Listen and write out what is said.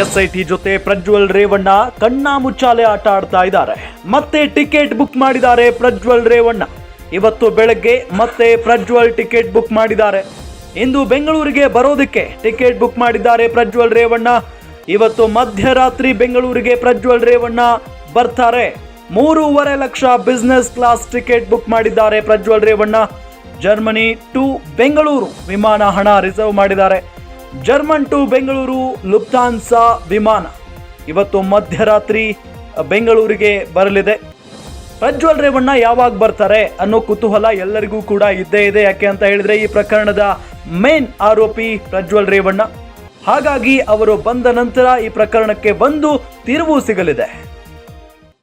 SIT ಜೊತೆ ಪ್ರಜ್ವಲ್ ರೇವಣ್ಣ ಕಣ್ಣಾ ಮುಚ್ಚಾಲೆ ಆಟ ಆಡ್ತಾ ಇದ್ದಾರೆ. ಮತ್ತೆ ಟಿಕೆಟ್ ಬುಕ್ ಮಾಡಿದ್ದಾರೆ ಪ್ರಜ್ವಲ್ ರೇವಣ್ಣ. ಇವತ್ತು ಬೆಳಗ್ಗೆ ಮತ್ತೆ ಪ್ರಜ್ವಲ್ ಟಿಕೆಟ್ ಬುಕ್ ಮಾಡಿದ್ದಾರೆ. ಇಂದು ಬೆಂಗಳೂರಿಗೆ ಬರೋದಕ್ಕೆ ಟಿಕೆಟ್ ಬುಕ್ ಮಾಡಿದ್ದಾರೆ ಪ್ರಜ್ವಲ್ ರೇವಣ್ಣ. ಇವತ್ತು ಮಧ್ಯರಾತ್ರಿ ಬೆಂಗಳೂರಿಗೆ ಪ್ರಜ್ವಲ್ ರೇವಣ್ಣ ಬರ್ತಾರೆ. 3.5 lakh business class ticket book ಮಾಡಿದ್ದಾರೆ ಪ್ರಜ್ವಲ್ ರೇವಣ್ಣ. ಜರ್ಮನಿ ಟು ಬೆಂಗಳೂರು ವಿಮಾನ ಹಣ ರಿಸರ್ವ್ ಮಾಡಿದ್ದಾರೆ. ಜರ್ಮನ್ ಟು ಬೆಂಗಳೂರು ಲುಫ್ತಾನ್ಸಾ ವಿಮಾನ ಇವತ್ತು ಮಧ್ಯರಾತ್ರಿ ಬೆಂಗಳೂರಿಗೆ ಬರಲಿದೆ. ಪ್ರಜ್ವಲ್ ರೇವಣ್ಣ ಯಾವಾಗ ಬರ್ತಾರೆ ಅನ್ನೋ ಕುತೂಹಲ ಎಲ್ಲರಿಗೂ ಕೂಡ ಇದ್ದೇ ಇದೆ. ಯಾಕೆ ಅಂತ ಹೇಳಿದ್ರೆ ಈ ಪ್ರಕರಣದ ಮೇನ್ ಆರೋಪಿ ಪ್ರಜ್ವಲ್ ರೇವಣ್ಣ. ಹಾಗಾಗಿ ಅವರು ಬಂದ ನಂತರ ಈ ಪ್ರಕರಣಕ್ಕೆ ಒಂದು ತಿರುವು ಸಿಗಲಿದೆ.